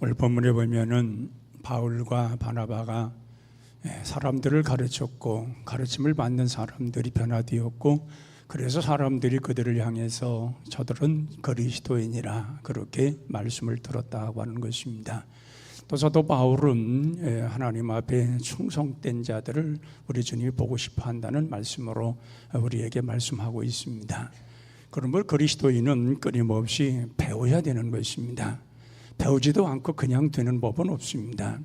오늘 본문에 보면은 바울과 바나바가 사람들을 가르쳤고 가르침을 받는 사람들이 변화되었고, 그래서 사람들이 그들을 향해서 저들은 그리스도인이라 그렇게 말씀을 들었다고 하는 것입니다. 또 사도 바울은 하나님 앞에 충성된 자들을 우리 주님이 보고 싶어 한다는 말씀으로 우리에게 말씀하고 있습니다. 그러므로 그리스도인은 끊임없이 배워야 되는 것입니다. 배우지도 않고 그냥 되는 법은 없습니다.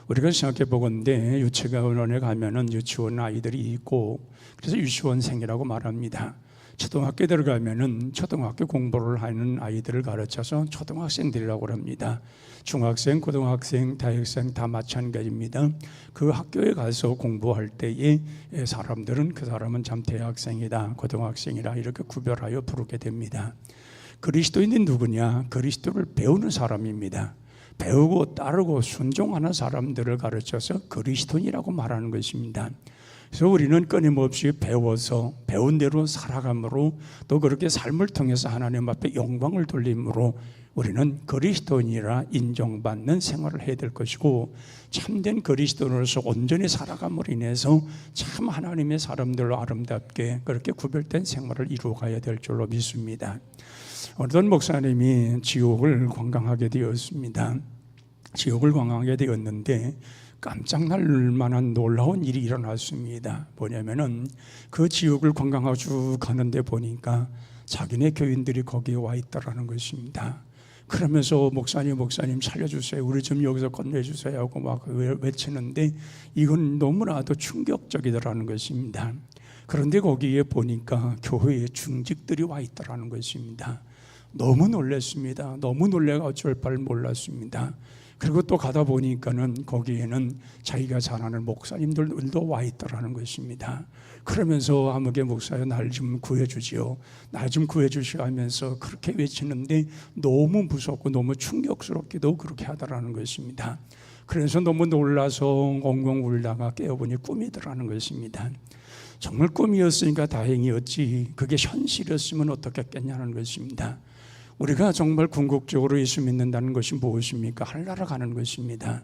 우리가 생각해 보건대 유치원에 가면은 유치원 아이들이 있고, 그래서 유치원생이라고 말합니다. 초등학교 들어가면은 초등학교 공부를 하는 아이들을 가르쳐서 초등학생들이라고 합니다. 중학생, 고등학생, 대학생 다 마찬가지입니다. 그 학교에 가서 공부할 때에 사람들은 그 사람은 참 대학생이다, 고등학생이다 이렇게 구별하여 부르게 됩니다. 그리스도인이 누구냐? 그리스도를 배우는 사람입니다. 배우고 따르고 순종하는 사람들을 가르쳐서 그리스도인이라고 말하는 것입니다. 그래서 우리는 끊임없이 배워서 배운 대로 살아감으로, 또 그렇게 삶을 통해서 하나님 앞에 영광을 돌림으로 우리는 그리스도인이라 인정받는 생활을 해야 될 것이고, 참된 그리스도인으로서 온전히 살아감으로 인해서 참 하나님의 사람들로 아름답게 그렇게 구별된 생활을 이루어가야 될 줄로 믿습니다. 어떤 목사님이 지옥을 관광하게 되었습니다. 지옥을 관광하게 되었는데 깜짝 놀랄 만한 놀라운 일이 일어났습니다. 뭐냐면은 그 지옥을 관광하고 쭉 가는데 보니까 자기네 교인들이 거기에 와 있다라는 것입니다. 그러면서 목사님 살려주세요, 우리 좀 여기서 건너주세요 하고 막 외치는데 이건 너무나도 충격적이더라는 것입니다. 그런데 거기에 보니까 교회의 중직들이 와 있다라는 것입니다. 너무 놀랐습니다. 너무 놀래가 어쩔 바를 몰랐습니다. 그리고 또 가다 보니까는 거기에는 자기가 잘 아는 목사님들도 와 있더라는 것입니다. 그러면서 아무개 목사여 날 좀 구해주지요, 날 좀 구해주시오 하면서 그렇게 외치는데 너무 무섭고 너무 충격스럽게도 그렇게 하더라는 것입니다. 그래서 너무 놀라서 엉엉 울다가 깨어보니 꿈이더라는 것입니다. 정말 꿈이었으니까 다행이었지, 그게 현실이었으면 어떻겠냐는 것입니다. 우리가 정말 궁극적으로 예수 믿는다는 것이 무엇입니까? 하늘나라 가는 것입니다.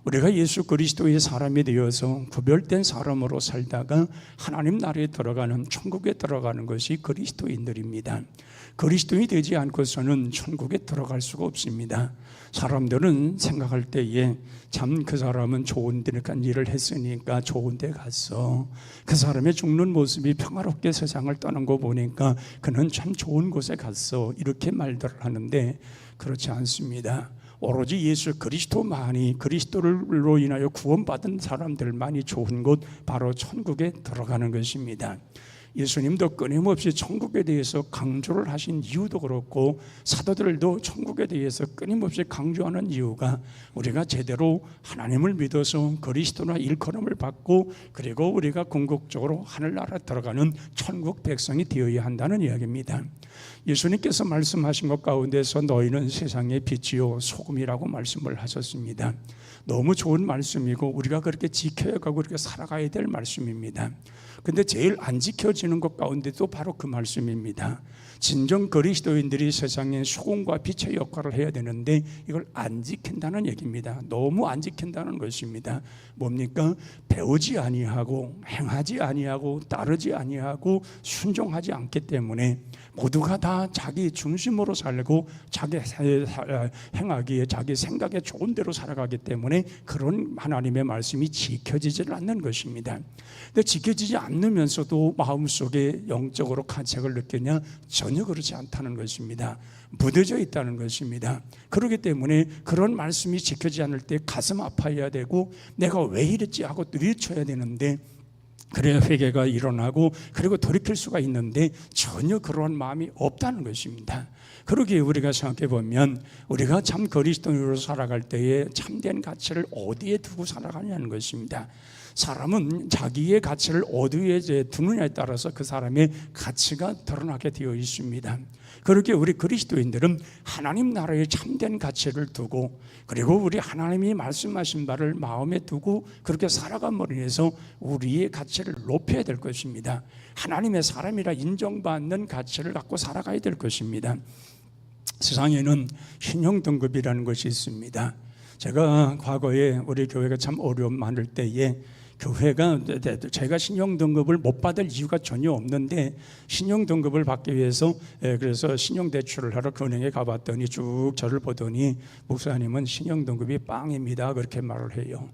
우리가 예수 그리스도의 사람이 되어서 구별된 사람으로 살다가 하나님 나라에 들어가는, 천국에 들어가는 것이 그리스도인들입니다. 그리스도인이 되지 않고서는 천국에 들어갈 수가 없습니다. 사람들은 생각할 때에 참 그 사람은 좋은 데 일을 했으니까 좋은 데 갔어, 그 사람의 죽는 모습이 평화롭게 세상을 떠난 거 보니까 그는 참 좋은 곳에 갔어, 이렇게 말들을 하는데 그렇지 않습니다. 오로지 예수 그리스도만이, 그리스도로 인하여 구원받은 사람들만이 좋은 곳, 바로 천국에 들어가는 것입니다. 예수님도 끊임없이 천국에 대해서 강조를 하신 이유도 그렇고, 사도들도 천국에 대해서 끊임없이 강조하는 이유가 우리가 제대로 하나님을 믿어서 그리스도나 일컬음을 받고, 그리고 우리가 궁극적으로 하늘나라 들어가는 천국 백성이 되어야 한다는 이야기입니다. 예수님께서 말씀하신 것 가운데서 너희는 세상의 빛이요 소금이라고 말씀을 하셨습니다. 너무 좋은 말씀이고 우리가 그렇게 지켜야 가고 그렇게 살아가야 될 말씀입니다. 근데 제일 안 지켜지는 것 가운데도 바로 그 말씀입니다. 진정 그리스도인들이 세상에 소금과 빛의 역할을 해야 되는데 이걸 안 지킨다는 얘기입니다. 너무 안 지킨다는 것입니다. 뭡니까? 배우지 아니하고 행하지 아니하고 따르지 아니하고 순종하지 않기 때문에 모두가 다 자기 중심으로 살고 자기 행하기에, 자기 생각에 좋은 대로 살아가기 때문에 그런 하나님의 말씀이 지켜지질 않는 것입니다. 근데 지켜지지 않으면서도 마음속에 영적으로 가책을 느끼냐? 전혀 그렇지 않다는 것입니다. 무뎌져 있다는 것입니다. 그렇기 때문에 그런 말씀이 지켜지지 않을 때 가슴 아파해야 되고, 내가 왜 이랬지 하고 느껴야 되는데, 그래야 회개가 일어나고 그리고 돌이킬 수가 있는데 전혀 그러한 마음이 없다는 것입니다. 그러기에 우리가 생각해 보면 우리가 참 그리스도인으로 살아갈 때에 참된 가치를 어디에 두고 살아가냐는 것입니다. 사람은 자기의 가치를 어디에 두느냐에 따라서 그 사람의 가치가 드러나게 되어 있습니다. 그렇게 우리 그리스도인들은 하나님 나라의 참된 가치를 두고, 그리고 우리 하나님이 말씀하신 바를 마음에 두고 그렇게 살아감으로 인해서 우리의 가치를 높여야 될 것입니다. 하나님의 사람이라 인정받는 가치를 갖고 살아가야 될 것입니다. 세상에는 신용 등급이라는 것이 있습니다. 제가 과거에 우리 교회가 참 어려움 많을 때에 교회가 제가 신용 등급을 못 받을 이유가 전혀 없는데 신용 등급을 받기 위해서 그래서 신용 대출을 하러 그 은행에 가봤더니 쭉 저를 보더니 목사님은 신용 등급이 빵입니다 그렇게 말을 해요.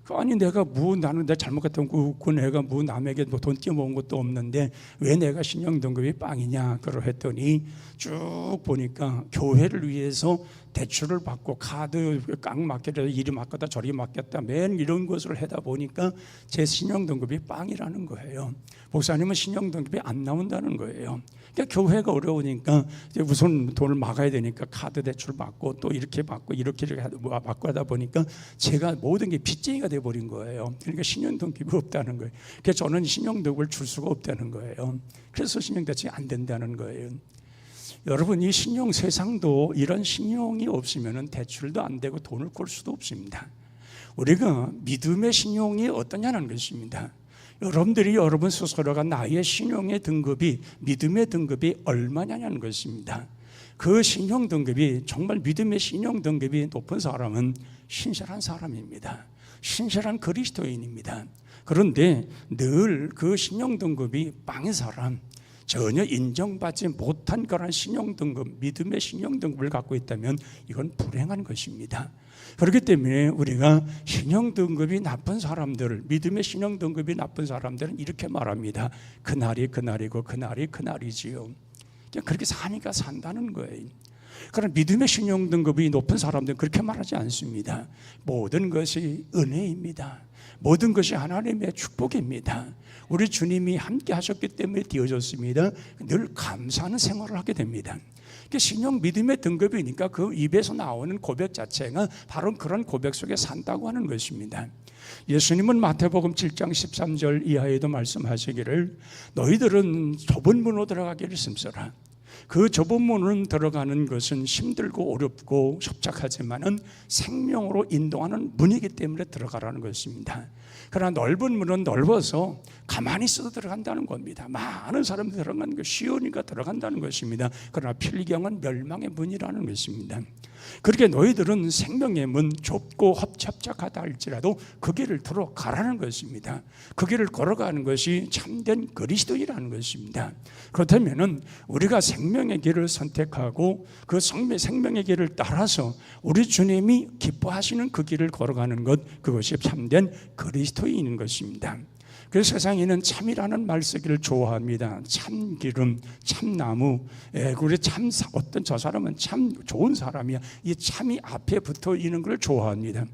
아니 내가 나는 내 잘못했던 그 내가 남에게 돈 띄어먹은 것도 없는데 왜 내가 신용 등급이 빵이냐 그러했더니 쭉 보니까 교회를 위해서 대출을 받고 카드 깡 맡겨다 이리 맡겼다 저리 맡겼다 맨 이런 것을 하다 보니까 제 신용 등급이 빵이라는 거예요. 목사님은 신용 등급이 안 나온다는 거예요. 그러니까 교회가 어려우니까 우선 돈을 막아야 되니까 카드 대출 받고 또 이렇게 받고 이렇게 받고 하다 보니까 제가 모든 게 빚쟁이가 돼버린 거예요. 그러니까 신용 등급이 없다는 거예요. 그래서 저는 신용 등급을 줄 수가 없다는 거예요. 그래서 신용 대출이 안 된다는 거예요. 여러분 이 신용 세상도 이런 신용이 없으면 대출도 안 되고 돈을 꿀 수도 없습니다. 우리가 믿음의 신용이 어떠냐는 것입니다. 여러분들이 여러분 스스로가 나의 신용의 등급이 믿음의 등급이 얼마냐는 것입니다. 그 신용 등급이 정말 믿음의 신용 등급이 높은 사람은 신실한 사람입니다. 신실한 그리스도인입니다. 그런데 늘 그 신용 등급이 빵인 사람 전혀 인정받지 못한 그런 신용등급, 믿음의 신용등급을 갖고 있다면 이건 불행한 것입니다. 그렇기 때문에 우리가 신용등급이 나쁜 사람들을, 믿음의 신용등급이 나쁜 사람들은 이렇게 말합니다. 그날이 그날이고 그날이 그날이지요. 그렇게 사니까 산다는 거예요. 그러나 믿음의 신용등급이 높은 사람들은 그렇게 말하지 않습니다. 모든 것이 은혜입니다. 모든 것이 하나님의 축복입니다. 우리 주님이 함께 하셨기 때문에 되어졌습니다. 늘 감사하는 생활을 하게 됩니다. 신용 믿음의 등급이니까 그 입에서 나오는 고백 자체가 바로 그런 고백 속에 산다고 하는 것입니다. 예수님은 마태복음 7장 13절 이하에도 말씀하시기를 너희들은 좁은 문으로 들어가기를 힘써라. 그 좁은 문으로 들어가는 것은 힘들고 어렵고 협착하지만은 생명으로 인도하는 문이기 때문에 들어가라는 것입니다. 그러나 넓은 문은 넓어서 가만히 있어도 들어간다는 겁니다. 많은 사람들이 들어가는 게 쉬우니까 들어간다는 것입니다. 그러나 필경은 멸망의 문이라는 것입니다. 그렇게 너희들은 생명의 문 좁고 협착하다 할지라도 그 길을 들어가라는 것입니다. 그 길을 걸어가는 것이 참된 그리스도이라는 것입니다. 그렇다면 우리가 생명의 길을 선택하고 그 생명의 길을 따라서 우리 주님이 기뻐하시는 그 길을 걸어가는 것, 그것이 참된 그리스도인인 것입니다. 그래서 세상에는 참이라는 말 쓰기를 좋아합니다. 참기름, 참나무. 그래 어떤 저 사람은 참 좋은 사람이야. 이 참이 앞에 붙어 있는 걸 좋아합니다.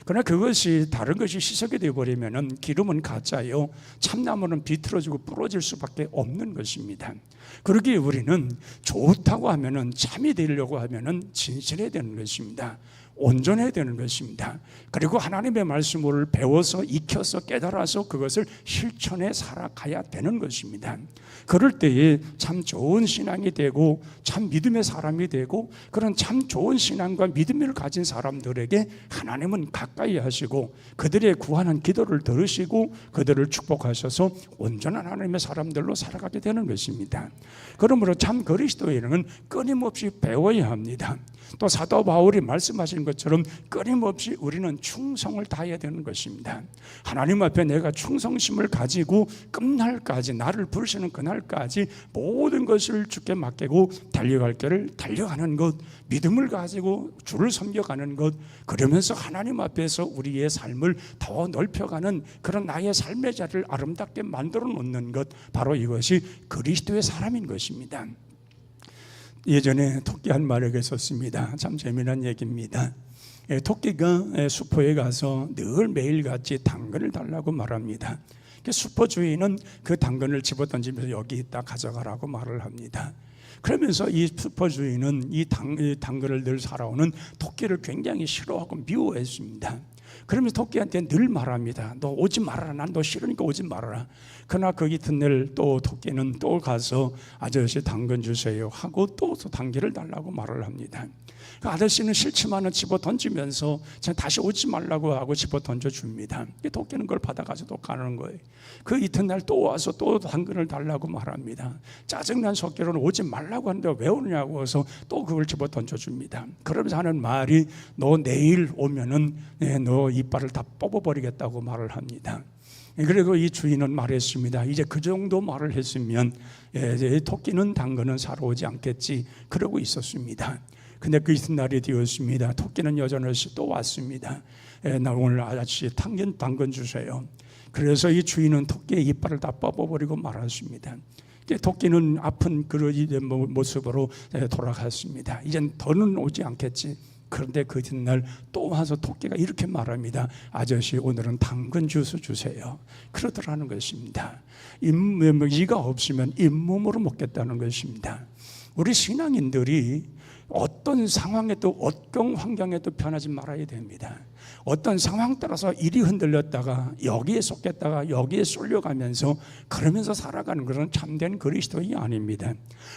그러나 그것이 다른 것이 시석이 되어버리면 기름은 가짜요, 참나무는 비틀어지고 부러질 수밖에 없는 것입니다. 그러기에 우리는 좋다고 하면은 참이 되려고 하면은 진실해야 되는 것입니다. 온전해야 되는 것입니다. 그리고 하나님의 말씀을 배워서 익혀서 깨달아서 그것을 실천해 살아가야 되는 것입니다. 그럴 때에 참 좋은 신앙이 되고 참 믿음의 사람이 되고 그런 참 좋은 신앙과 믿음을 가진 사람들에게 하나님은 가까이 하시고 그들의 구하는 기도를 들으시고 그들을 축복하셔서 온전한 하나님의 사람들로 살아가게 되는 것입니다. 그러므로 참 그리스도인은 끊임없이 배워야 합니다. 또 사도 바울이 말씀하신 것처럼 끊임없이 우리는 충성을 다해야 되는 것입니다. 하나님 앞에 내가 충성심을 가지고 끝날까지, 나를 부르시는 그날까지 모든 것을 주께 맡기고 달려갈 길을 달려가는 것, 믿음을 가지고 주를 섬겨가는 것, 그러면서 하나님 앞에서 우리의 삶을 더 넓혀가는 그런 나의 삶의 자리를 아름답게 만들어 놓는 것, 바로 이것이 그리스도의 사람인 것입니다. 예전에 토끼 한 마리가 있었습니다. 참 재미난 얘기입니다. 토끼가 수포에 가서 늘 매일같이 당근을 달라고 말합니다. 수포 주인은 그 당근을 집어던지면서 여기 있다 가져가라고 말을 합니다. 그러면서 이 수포 주인은 이 당근을 늘 살아오는 토끼를 굉장히 싫어하고 미워했습니다. 그러면서 토끼한테 늘 말합니다. 너 오지 말아라. 난 너 싫으니까 오지 말아라. 그러나 그 이튿날 또 토끼는 또 가서 아저씨 당근 주세요 하고 또 당근을 달라고 말을 합니다. 그 아저씨는 싫지만은 집어 던지면서 다시 오지 말라고 하고 집어 던져줍니다. 토끼는 그걸 받아가지고 또 가는 거예요. 그 이튿날 또 와서 또 당근을 달라고 말합니다. 짜증난 속기로는 오지 말라고 하는데 왜 오느냐고 해서 또 그걸 집어 던져줍니다. 그러면서 하는 말이 너 내일 오면은 너 이빨을 다 뽑아버리겠다고 말을 합니다. 그리고 이 주인은 말했습니다. 이제 그 정도 말을 했으면 토끼는 당근은 사러 오지 않겠지 그러고 있었습니다. 근데 그 이튿날이 되었습니다. 토끼는 여전히 또 왔습니다. 나 오늘 아저씨 당근 주세요. 그래서 이 주인은 토끼의 이빨을 다 뽑아버리고 말았습니다. 토끼는 아픈 그런 모습으로 돌아갔습니다. 이젠 더는 오지 않겠지. 그런데 그 이튿날 또 와서 토끼가 이렇게 말합니다. 아저씨 오늘은 당근 주스 주세요. 그러더라는 것입니다. 이가 없으면 잇몸으로 먹겠다는 것입니다. 우리 신앙인들이 어떤 상황에도 어떤 환경에도 변하지 말아야 됩니다. 어떤 상황 따라서 이리 흔들렸다가 여기에 쏟겠다가 여기에 쏠려가면서 그러면서 살아가는 것은 참된 그리스도인이 아닙니다.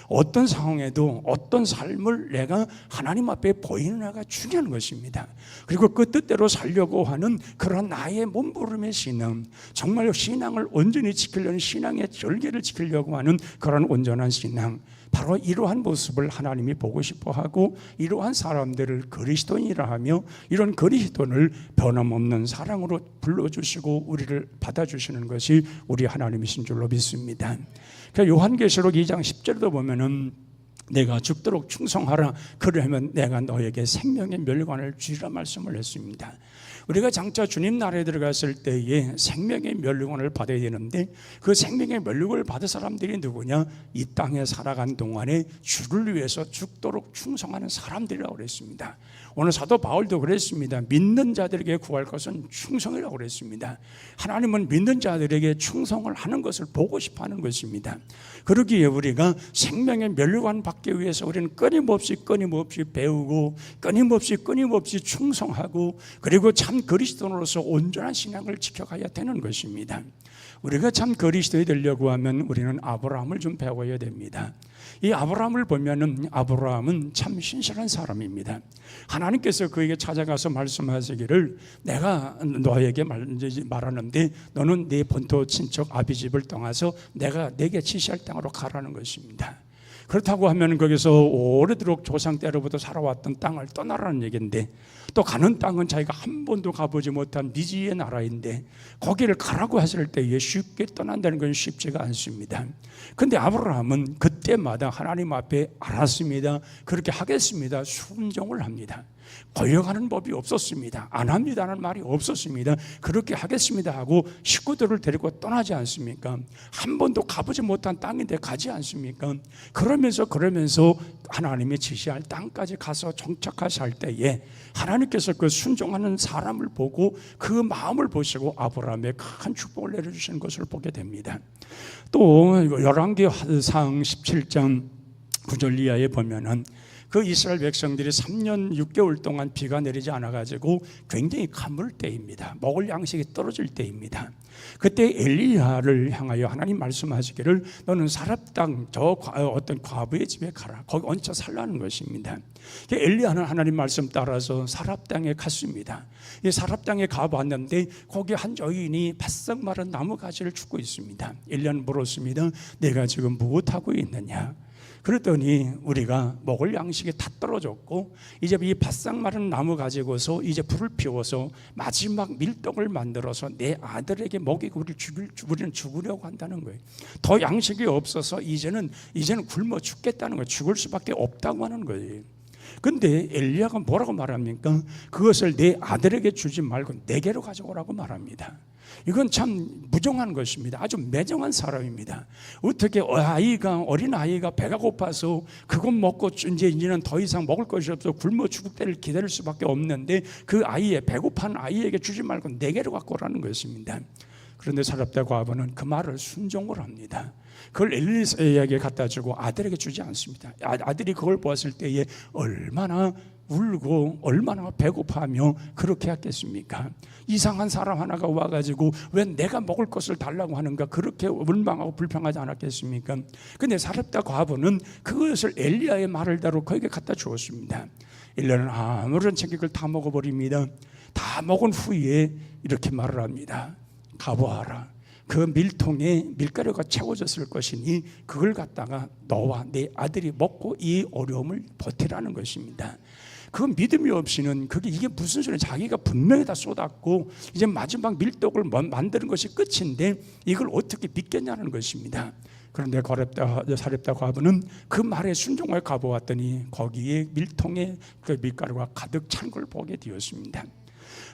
어떤 상황에도 어떤 삶을 내가 하나님 앞에 보이는 애가 중요한 것입니다. 그리고 그 뜻대로 살려고 하는 그런 나의 몸부림의 신앙, 정말 신앙을 온전히 지키려는 신앙의 절개를 지키려고 하는 그런 온전한 신앙, 바로 이러한 모습을 하나님이 보고 싶어하고 이러한 사람들을 그리스도인이라 하며 이런 그리스도인을 변함없는 사랑으로 불러주시고 우리를 받아주시는 것이 우리 하나님이신 줄로 믿습니다. 요한계시록 2장 10절도 보면은 내가 죽도록 충성하라. 그러면 내가 너에게 생명의 멸관을 주리라 말씀을 했습니다. 우리가 장차 주님 나라에 들어갔을 때에 생명의 멸류관을 받아야 되는데 그 생명의 멸류관을 받은 사람들이 누구냐? 이 땅에 살아간 동안에 주를 위해서 죽도록 충성하는 사람들이라고 그랬습니다. 오늘 사도 바울도 그랬습니다. 믿는 자들에게 구할 것은 충성이라고 그랬습니다. 하나님은 믿는 자들에게 충성을 하는 것을 보고 싶어 하는 것입니다. 그러기에 우리가 생명의 멸류관 받기 위해서 우리는 끊임없이 배우고 끊임없이 충성하고 그리고 참 그리스도인으로서 온전한 신앙을 지켜가야 되는 것입니다. 우리가 참 그리스도인이 되려고 하면 우리는 아브라함을 좀 배워야 됩니다. 이 아브라함을 보면은 아브라함은 참 신실한 사람입니다. 하나님께서 그에게 찾아가서 말씀하시기를 내가 너에게 말하는데 너는 네 본토 친척 아비집을 떠나서 내가 내게 지시할 땅으로 가라는 것입니다. 그렇다고 하면 거기서 오래도록 조상 때로부터 살아왔던 땅을 떠나라는 얘기인데 또 가는 땅은 자기가 한 번도 가보지 못한 미지의 나라인데 거기를 가라고 했을 때에 쉽게 떠난다는 건 쉽지가 않습니다. 그런데 아브라함은 그때마다 하나님 앞에 알았습니다. 그렇게 하겠습니다. 순종을 합니다. 걸려가는 법이 없었습니다. 안 합니다라는 말이 없었습니다. 그렇게 하겠습니다 하고 식구들을 데리고 떠나지 않습니까? 한 번도 가보지 못한 땅인데 가지 않습니까? 그러면서 하나님이 지시할 땅까지 가서 정착하실 때에 하나님께서 그 순종하는 사람을 보고 그 마음을 보시고 아브라함에 큰 축복을 내려주시는 것을 보게 됩니다. 또 열왕기상 17장 9절 이하에 보면은 그 이스라엘 백성들이 3년 6개월 동안 비가 내리지 않아가지고 굉장히 가물 때입니다. 먹을 양식이 떨어질 때입니다. 그때 엘리야를 향하여 하나님 말씀하시기를 너는 사렙당 저 어떤 과부의 집에 가라. 거기 얹혀 살라는 것입니다. 엘리야는 하나님 말씀 따라서 사렙당에 갔습니다. 이 사렙당에 가봤는데 거기 한 여인이 바싹 마른 나무 가지를 줍고 있습니다. 엘리야는 물었습니다. 내가 지금 무엇하고 있느냐? 그랬더니 우리가 먹을 양식이 다 떨어졌고 이제 이 바싹 마른 나무 가지고서 이제 불을 피워서 마지막 밀떡을 만들어서 내 아들에게 먹이고 우리는 죽으려고 한다는 거예요. 더 양식이 없어서 이제는 굶어 죽겠다는 거예요. 죽을 수밖에 없다고 하는 거예요. 근데 엘리야가 뭐라고 말합니까? 그것을 내 아들에게 주지 말고 내게로 가져오라고 말합니다. 이건 참 무정한 것입니다. 아주 매정한 사람입니다. 어떻게 어린 아이가 배가 고파서 그것 먹고 이제는 더 이상 먹을 것이 없어 굶어 죽을 때를 기다릴 수밖에 없는데 그 배고픈 아이에게 주지 말고 내게로 갖고 오라는 것입니다. 그런데 사렙다 과부는 그 말을 순종을 합니다. 그걸 엘리야에게 갖다 주고 아들에게 주지 않습니다. 아들이 그걸 보았을 때에 얼마나 울고 얼마나 배고파하며 그렇게 했겠습니까? 이상한 사람 하나가 와가지고 왜 내가 먹을 것을 달라고 하는가 그렇게 원망하고 불평하지 않았겠습니까? 근데 사렙다 과부는 그것을 엘리야의 말을 대로 그에게 갖다 주었습니다. 엘리야는 아무런 챙길 다 먹어버립니다. 다 먹은 후에 이렇게 말을 합니다. 가보아라. 그 밀통에 밀가루가 채워졌을 것이니 그걸 갖다가 너와 네 아들이 먹고 이 어려움을 버티라는 것입니다. 그 믿음이 없이는 이게 무슨 소리야? 자기가 분명히 다 쏟았고 이제 마지막 밀떡을 만드는 것이 끝인데 이걸 어떻게 믿겠냐는 것입니다. 그런데 사렙다 과부는 그 말에 순종하여 가보았더니 거기에 밀통에 그 밀가루가 가득 찬 걸 보게 되었습니다.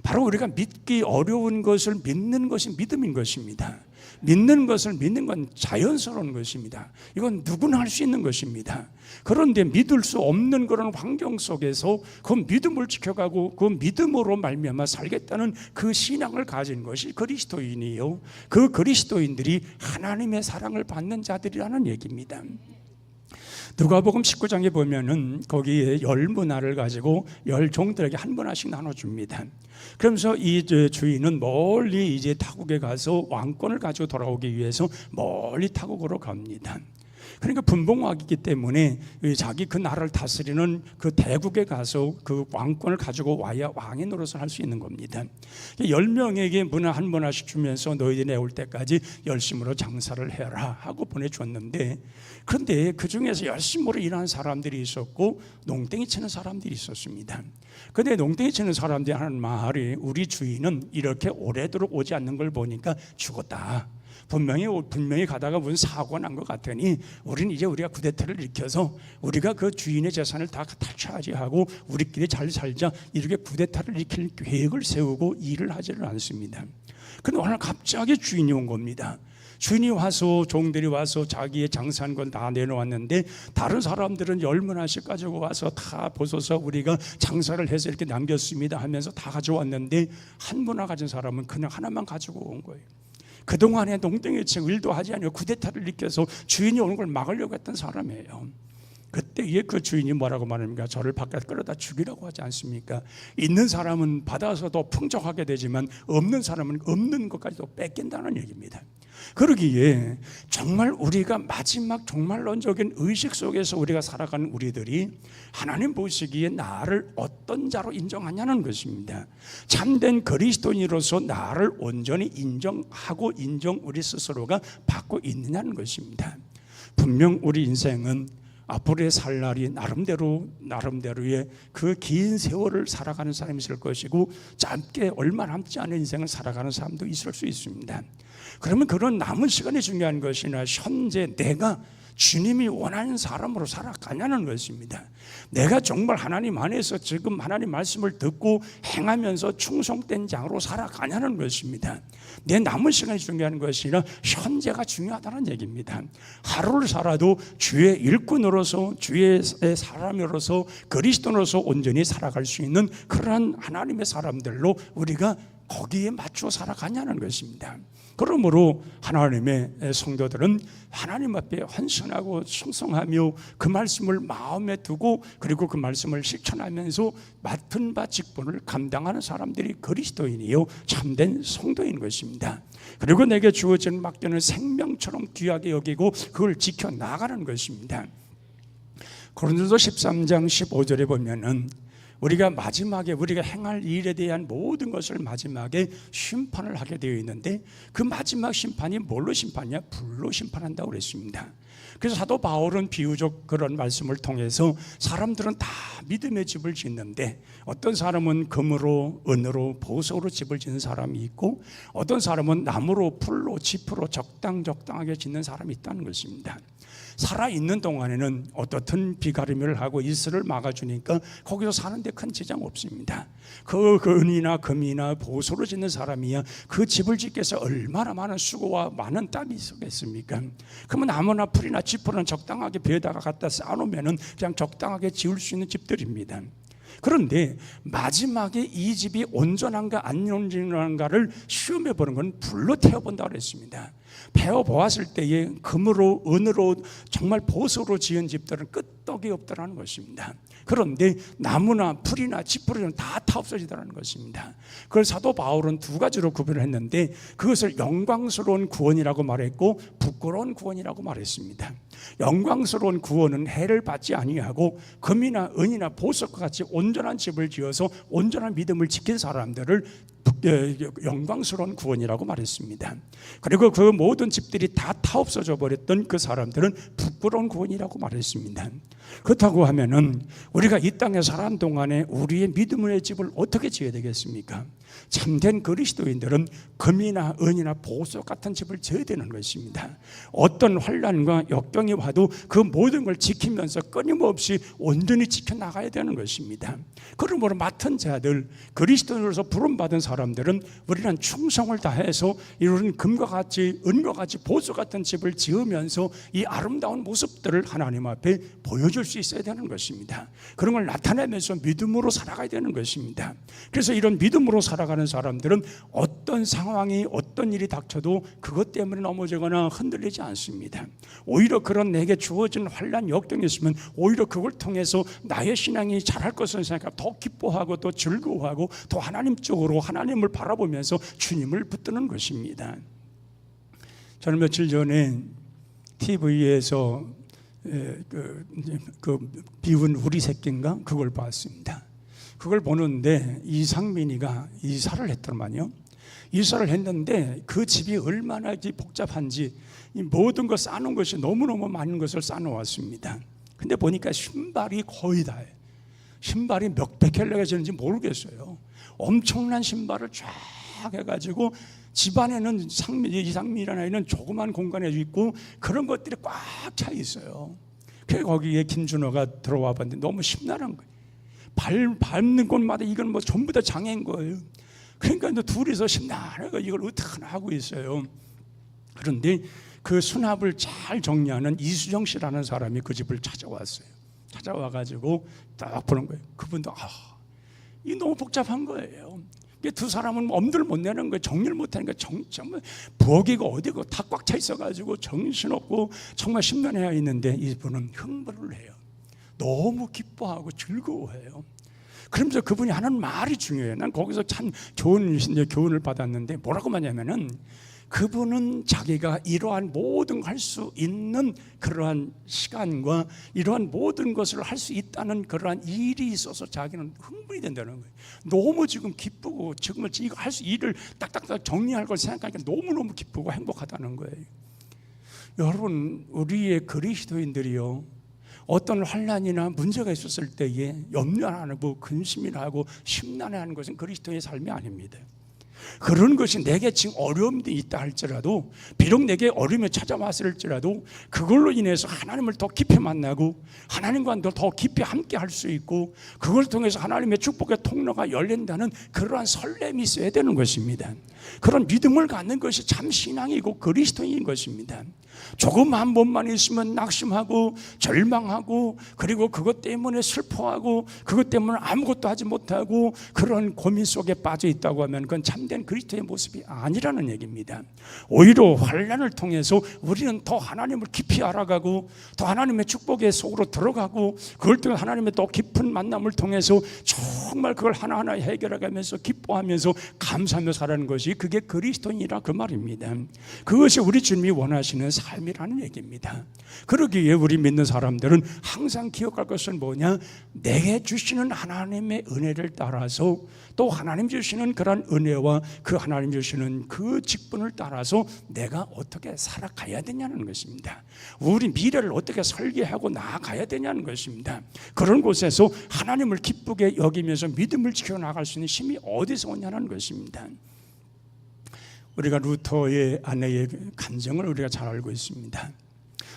바로 우리가 믿기 어려운 것을 믿는 것이 믿음인 것입니다. 믿는 것을 믿는 건 자연스러운 것입니다. 이건 누구나 할 수 있는 것입니다. 그런데 믿을 수 없는 그런 환경 속에서 그 믿음을 지켜가고 그 믿음으로 말미암아 살겠다는 그 신앙을 가진 것이 그리스도인이요, 그 그리스도인들이 하나님의 사랑을 받는 자들이라는 얘기입니다. 누가복음 19장에 보면은 거기에 10문화를 가지고 10종들에게 한 문화씩 나눠줍니다. 그러면서 이 주인은 멀리 이제 타국에 가서 왕권을 가지고 돌아오기 위해서 멀리 타국으로 갑니다. 그러니까 분봉왕이기 때문에 자기 그 나라를 다스리는 그 대국에 가서 그 왕권을 가지고 와야 왕의 노릇을 할 수 있는 겁니다. 10명에게 문화 한 문화씩 주면서 너희들이 올 때까지 열심으로 장사를 해라 하고 보내줬는데, 그런데 그 중에서 열심으로 일하는 사람들이 있었고 농땡이 치는 사람들이 있었습니다. 그런데 농땡이 치는 사람들이 하는 말이 우리 주인은 이렇게 오래도록 오지 않는 걸 보니까 죽었다. 분명히 가다가 무슨 사고가 난 것 같으니 우리가 쿠데타를 일으켜서 우리가 그 주인의 재산을 다 탈취하지 하고 우리끼리 잘 살자, 이렇게 쿠데타를 일으킬 계획을 세우고 일을 하지를 않습니다. 그런데 오늘 갑자기 주인이 온 겁니다. 주인이 와서, 종들이 와서 자기의 장사한 건 다 내놓았는데 다른 사람들은 10문화씩 가지고 와서 다 보소서 우리가 장사를 해서 이렇게 남겼습니다 하면서 다 가져왔는데 한 문화 가진 사람은 그냥 하나만 가지고 온 거예요. 그동안에 농땡이 치고 일도 하지 않고 쿠데타를 일으켜서 주인이 오는 걸 막으려고 했던 사람이에요. 그때에 그 주인이 뭐라고 말합니까? 저를 바깥 끌어다 죽이라고 하지 않습니까? 있는 사람은 받아서 더 풍족하게 되지만 없는 사람은 없는 것까지도 뺏긴다는 얘기입니다. 그러기에 정말 우리가 마지막 종말론적인 의식 속에서 우리가 살아가는 우리들이 하나님 보시기에 나를 어떤 자로 인정하냐는 것입니다. 참된 그리스도인으로서 나를 온전히 인정하고 우리 스스로가 받고 있느냐는 것입니다. 분명 우리 인생은 앞으로의 살 날이 나름대로의 그 긴 세월을 살아가는 사람이 있을 것이고 짧게 얼마 남지 않은 인생을 살아가는 사람도 있을 수 있습니다. 그러면 그런 남은 시간이 중요한 것이나 현재 내가 주님이 원하는 사람으로 살아가냐는 것입니다. 내가 정말 하나님 안에서 지금 하나님 말씀을 듣고 행하면서 충성된 자로 살아가냐는 것입니다. 내 남은 시간이 중요한 것이나 현재가 중요하다는 얘기입니다. 하루를 살아도 주의 일꾼으로서, 주의 사람으로서, 그리스도로서 온전히 살아갈 수 있는 그러한 하나님의 사람들로 우리가 거기에 맞춰 살아가냐는 것입니다. 그러므로 하나님의 성도들은 하나님 앞에 헌신하고 충성하며 그 말씀을 마음에 두고 그리고 그 말씀을 실천하면서 맡은 바 직분을 감당하는 사람들이 그리스도인이요 참된 성도인 것입니다. 그리고 내게 주어진 맡겨는 생명처럼 귀하게 여기고 그걸 지켜나가는 것입니다. 고린도서 13장 15절에 보면은 우리가 마지막에 우리가 행할 일에 대한 모든 것을 마지막에 심판을 하게 되어 있는데 그 마지막 심판이 뭘로 심판이냐? 불로 심판한다고 그랬습니다. 그래서 사도 바울은 비유적 그런 말씀을 통해서 사람들은 다 믿음의 집을 짓는데 어떤 사람은 금으로, 은으로, 보석으로 집을 짓는 사람이 있고 어떤 사람은 나무로, 풀로, 짚으로 적당하게 짓는 사람이 있다는 것입니다. 살아있는 동안에는 어떻든 비가림을 하고 이슬을 막아주니까 거기서 사는데 큰 지장 없습니다. 그 은이나 금이나 보소로 짓는 사람이야 그 집을 짓기 위해서 얼마나 많은 수고와 많은 땀이 있었겠습니까? 그러면 나무나 풀이나 짚으로는 적당하게 벼에다가 갖다 쌓아놓으면 그냥 적당하게 지을 수 있는 집들입니다. 그런데 마지막에 이 집이 온전한가 안 온전한가를 시험해 보는 건 불로 태워본다고 했습니다. 베어 보았을 때에 금으로 은으로 정말 보석으로 지은 집들은 끄떡이 없더라는 것입니다. 그런데 나무나 풀이나 지푸리는 다 없어지더라는 것입니다. 그걸 사도 바울은 두 가지로 구별을 했는데 그것을 영광스러운 구원이라고 말했고 부끄러운 구원이라고 말했습니다. 영광스러운 구원은 해를 받지 아니하고 금이나 은이나 보석과 같이 온전한 집을 지어서 온전한 믿음을 지킨 사람들을 영광스러운 구원이라고 말했습니다. 그리고 그 모든 집들이 다 없어져 버렸던 그 사람들은 부끄러운 구원이라고 말했습니다. 그렇다고 하면은 우리가 이 땅에 살아온 동안에 우리의 믿음의 집을 어떻게 지어야 되겠습니까? 참된 그리스도인들은 금이나 은이나 보석 같은 집을 지어야 되는 것입니다. 어떤 환난과 역경이 와도 그 모든 걸 지키면서 끊임없이 온전히 지켜나가야 되는 것입니다. 그러므로 맡은 자들, 그리스도인으로서 부름받은 사람들은 우리는 충성을 다해서 이런 금과 같이 은과 같이 보석 같은 집을 지으면서 이 아름다운 모습들을 하나님 앞에 보여줄 수 있어야 되는 것입니다. 그런 걸 나타내면서 믿음으로 살아가야 되는 것입니다. 그래서 이런 믿음으로 살아가는 사람들은 어떤 상황이 어떤 일이 닥쳐도 그것 때문에 넘어지거나 흔들리지 않습니다. 오히려 그런 내게 주어진 환난 역경이 있으면 오히려 그걸 통해서 나의 신앙이 잘할 것을 생각하고 더 기뻐하고 또 즐거워하고 또 하나님 쪽으로 하나님을 바라보면서 주님을 붙드는 것입니다. 저는 며칠 전에 TV에서 그 비운 우리 새끼인가 그걸 봤습니다. 그걸 보는데 이상민이가 이사를 했더만요. 이사를 했는데 그 집이 얼마나 복잡한지 이 모든 걸 싸놓은 것이 너무너무 많은 것을 싸놓았습니다. 근데 보니까 신발이 거의 다예요. 신발이 몇백 켤레가 되는지 모르겠어요. 엄청난 신발을 쫙 해가지고 집안에는 이상민이라는 아이는 조그만 공간에 있고 그런 것들이 꽉 차 있어요. 그래서 거기에 김준호가 들어와 봤는데 너무 심란한 거예요. 밟는 곳마다 이건 뭐 전부 다 장애인 거예요. 그러니까 둘이서 심란하게 이걸 어떡하나 하고 있어요. 그런데 그 수납을 잘 정리하는 이수정 씨라는 사람이 그 집을 찾아왔어요. 찾아와가지고 딱 보는 거예요. 그분도 이게 너무 복잡한 거예요. 두 사람은 엄두를 못 내는 거예요. 정리를 못 하니까 정말 부엌이고 어디고 다 꽉 차 있어가지고 정신없고 정말 심란해 있는데 이분은 흥분을 해요. 너무 기뻐하고 즐거워해요. 그러면서 그분이 하는 말이 중요해요. 난 거기서 참 좋은 교훈을 받았는데 뭐라고 하냐면은 그분은 자기가 이러한 모든 할 수 있는 그러한 시간과 이러한 모든 것을 할 수 있다는 그러한 일이 있어서 자기는 흥분이 된다는 거예요. 너무 지금 기쁘고 지금을 이거 할 수 일을 딱딱딱 정리할 걸 생각하니까 너무너무 기쁘고 행복하다는 거예요. 여러분, 우리의 그리스도인들이요, 어떤 환난이나 문제가 있었을 때에 염려 안 하고 근심이나 하고 심란해하는 것은 그리스도의 삶이 아닙니다. 그런 것이 내게 지금 어려움이 있다 할지라도, 비록 내게 어려움이 찾아왔을지라도 그걸로 인해서 하나님을 더 깊이 만나고 하나님과 더 깊이 함께 할 수 있고 그걸 통해서 하나님의 축복의 통로가 열린다는 그러한 설렘이 있어야 되는 것입니다. 그런 믿음을 갖는 것이 참 신앙이고 그리스도인 것입니다. 조금 한 번만 있으면 낙심하고 절망하고 그리고 그것 때문에 슬퍼하고 그것 때문에 아무것도 하지 못하고 그런 고민 속에 빠져 있다고 하면 그건 참된 그리스도의 모습이 아니라는 얘기입니다. 오히려 환난을 통해서 우리는 더 하나님을 깊이 알아가고 더 하나님의 축복의 속으로 들어가고 그걸 통해 하나님의 더 깊은 만남을 통해서 정말 그걸 하나하나 해결해가면서 기뻐하면서 감사하며 살아가는 것이 그게 그리스도인이라 그 말입니다. 그것이 우리 주님이 원하시는 삶이라는 얘기입니다. 그러기에 우리 믿는 사람들은 항상 기억할 것은 뭐냐? 내게 주시는 하나님의 은혜를 따라서 또 하나님 주시는 그런 은혜와 그 하나님 주시는 그 직분을 따라서 내가 어떻게 살아가야 되냐는 것입니다. 우리 미래를 어떻게 설계하고 나아가야 되냐는 것입니다. 그런 곳에서 하나님을 기쁘게 여기면서 믿음을 지켜나갈 수 있는 힘이 어디서 오냐는 것입니다. 우리가 루터의 아내의 간증을 우리가 잘 알고 있습니다.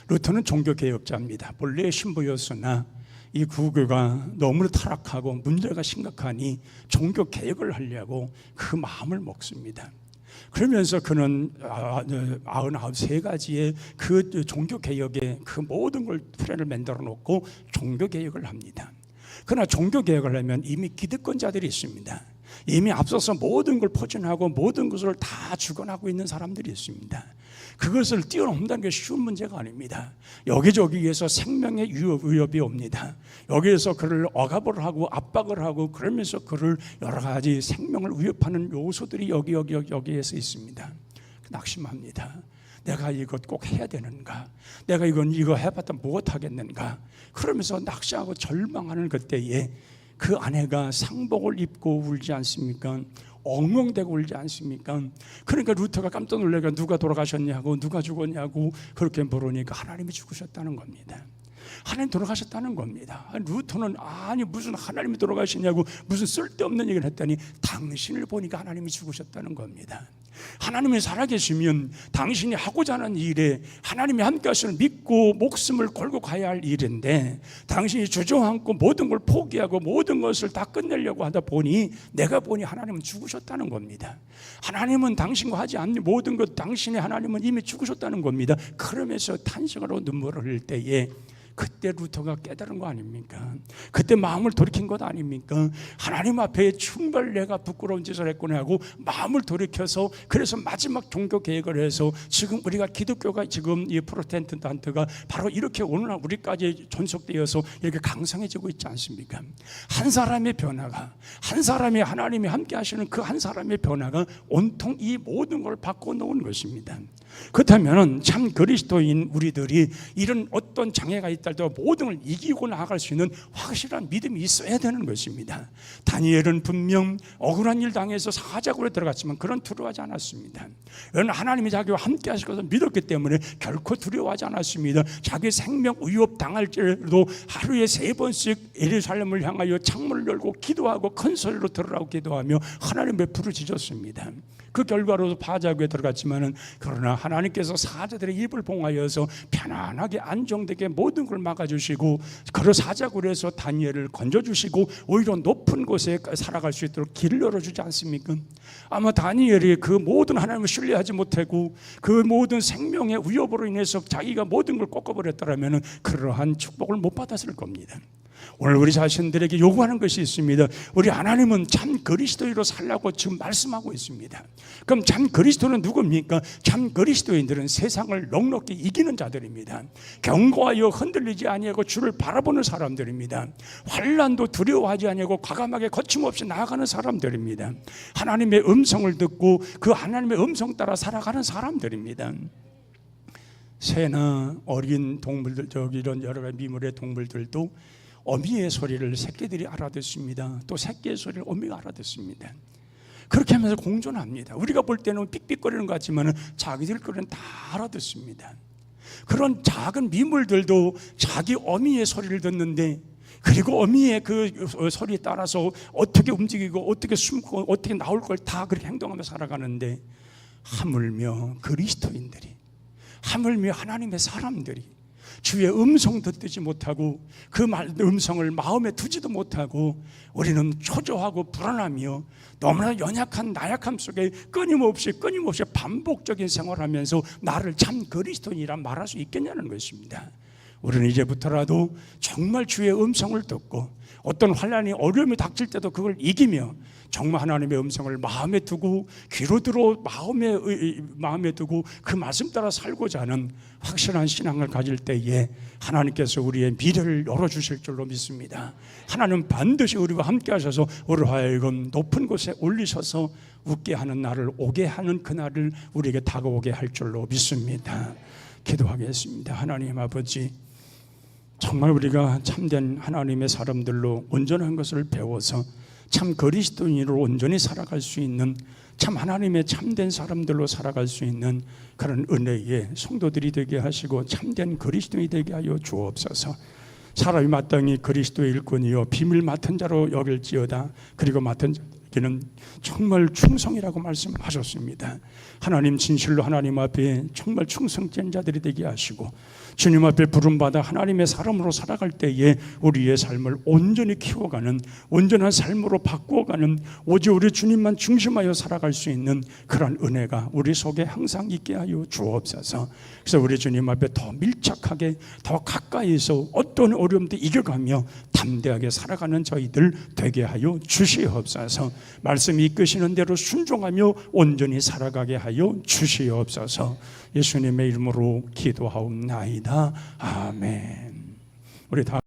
루터는 종교개혁자입니다. 본래 신부였으나 이 구교가 너무 타락하고 문제가 심각하니 종교개혁을 하려고 그 마음을 먹습니다. 그러면서 그는 93가지의 그 종교개혁의 그 모든 걸 플랜을 만들어 놓고 종교개혁을 합니다. 그러나 종교개혁을 하면 이미 기득권자들이 있습니다. 이미 앞서서 모든 걸 포진하고 모든 것을 다 주관하고 있는 사람들이 있습니다. 그것을 뛰어넘는다는 게 쉬운 문제가 아닙니다. 여기저기에서 생명의 위협이 옵니다. 여기에서 그를 억압을 하고 압박을 하고 그러면서 그를 여러 가지 생명을 위협하는 요소들이 여기에서 있습니다. 낙심합니다. 내가 이것 꼭 해야 되는가? 내가 이거 해봤다 못하겠는가? 그러면서 낙심하고 절망하는 그때에 그 아내가 상복을 입고 울지 않습니까? 엉엉대고 울지 않습니까? 그러니까 루터가 깜짝 놀라서 누가 돌아가셨냐고, 누가 죽었냐고 그렇게 물으니까 하나님이 죽으셨다는 겁니다. 하나님 돌아가셨다는 겁니다. 루터는 아니 무슨 하나님이 돌아가시냐고 무슨 쓸데없는 얘기를 했더니 당신을 보니까 하나님이 죽으셨다는 겁니다. 하나님이 살아계시면 당신이 하고자 하는 일에 하나님이 함께 하시는 믿고 목숨을 걸고 가야 할 일인데 당신이 주저앉고 모든 걸 포기하고 모든 것을 다 끝내려고 하다 보니 내가 보니 하나님은 죽으셨다는 겁니다. 하나님은 당신과 하지 않는 모든 것 당신의 하나님은 이미 죽으셨다는 겁니다. 그러면서 탄식으로 눈물을 흘릴 때에 그때 루터가 깨달은 거 아닙니까? 그때 마음을 돌이킨 것 아닙니까? 하나님 앞에 정말 내가 부끄러운 짓을 했구나 하고 마음을 돌이켜서 그래서 마지막 종교 계획을 해서 지금 우리가 기독교가 지금 이 프로테스탄트가 바로 이렇게 오늘날 우리까지 전속되어서 이렇게 강성해지고 있지 않습니까? 한 사람의 변화가 한 사람이 하나님이 함께 하시는 그 한 사람의 변화가 온통 이 모든 걸 바꿔놓은 것입니다. 그렇다면 참 그리스도인 우리들이 이런 어떤 장애가 있더라도 모든 걸 이기고 나아갈 수 있는 확실한 믿음이 있어야 되는 것입니다. 다니엘은 분명 억울한 일 당해서 사자굴에 들어갔지만 그런 두려워하지 않았습니다. 왜냐하면 하나님이 자기와 함께 하실 것을 믿었기 때문에 결코 두려워하지 않았습니다. 자기 생명 위협 당할지라도 하루에 3번씩 예루살렘을 향하여 창문을 열고 기도하고 큰 소리로 들으라고 기도하며 하나님의 부르짖었습니다. 그 결과로 사자굴에 들어갔지만은 그러나 하나님께서 사자들의 입을 봉하여서 편안하게 안정되게 모든 걸 막아주시고 그 사자굴에서 다니엘을 건져주시고 오히려 높은 곳에 살아갈 수 있도록 길을 열어주지 않습니까? 아마 다니엘이 그 모든 하나님을 신뢰하지 못하고 그 모든 생명의 위협으로 인해서 자기가 모든 걸 꺾어버렸더라면 그러한 축복을 못 받았을 겁니다. 오늘 우리 자신들에게 요구하는 것이 있습니다. 우리 하나님은 참 그리스도인으로 살라고 지금 말씀하고 있습니다. 그럼 참 그리스도는 누굽니까? 참 그리스도인들은 세상을 넉넉히 이기는 자들입니다. 견고하여 흔들리지 아니하고 주를 바라보는 사람들입니다. 환난도 두려워하지 아니하고 과감하게 거침없이 나아가는 사람들입니다. 하나님의 음성을 듣고 그 하나님의 음성 따라 살아가는 사람들입니다. 새나 어린 동물들 이런 여러 가지 미물의 동물들도 어미의 소리를 새끼들이 알아듣습니다. 또 새끼의 소리를 어미가 알아듣습니다. 그렇게 하면서 공존합니다. 우리가 볼 때는 삑삑거리는 것 같지만 자기들 거는 다 알아듣습니다. 그런 작은 미물들도 자기 어미의 소리를 듣는데 그리고 어미의 그 소리에 따라서 어떻게 움직이고 어떻게 숨고 어떻게 나올 걸 다 그렇게 행동하며 살아가는데 하물며 그리스도인들이 하물며 하나님의 사람들이 주의 음성 듣지 못하고 그 음성을 마음에 두지도 못하고 우리는 초조하고 불안하며 너무나 연약한 나약함 속에 끊임없이 반복적인 생활하면서 나를 참 그리스도인이라 말할 수 있겠냐는 것입니다. 우리는 이제부터라도 정말 주의 음성을 듣고 어떤 환난이 어려움이 닥칠 때도 그걸 이기며 정말 하나님의 음성을 마음에 두고 귀로 들어 마음에 두고 그 말씀 따라 살고자 하는 확실한 신앙을 가질 때에 하나님께서 우리의 미래를 열어주실 줄로 믿습니다. 하나님 반드시 우리와 함께 하셔서 우리 하여금 높은 곳에 올리셔서 웃게 하는 날을 오게 하는 그날을 우리에게 다가오게 할 줄로 믿습니다. 기도하겠습니다. 하나님 아버지, 정말 우리가 참된 하나님의 사람들로 온전한 것을 배워서 참 그리스도인으로 온전히 살아갈 수 있는 참 하나님의 참된 사람들로 살아갈 수 있는 그런 은혜의 성도들이 되게 하시고 참된 그리스도인이 되게 하여 주옵소서. 사람이 마땅히 그리스도의 일꾼이요 비밀 맡은 자로 여길지어다. 그리고 맡은 자에게는 정말 충성이라고 말씀하셨습니다. 하나님 진실로 하나님 앞에 정말 충성된 자들이 되게 하시고 주님 앞에 부름받아 하나님의 사람으로 살아갈 때에 우리의 삶을 온전히 키워가는 온전한 삶으로 바꾸어가는 오직 우리 주님만 중심하여 살아갈 수 있는 그런 은혜가 우리 속에 항상 있게 하여 주옵소서. 그래서 우리 주님 앞에 더 밀착하게 더 가까이서 어떤 어려움도 이겨가며 담대하게 살아가는 저희들 되게 하여 주시옵소서. 말씀이 이끄시는 대로 순종하며 온전히 살아가게 하여 주시옵소서. 예수님의 이름으로 기도하옵나이다. 아멘. 우리 다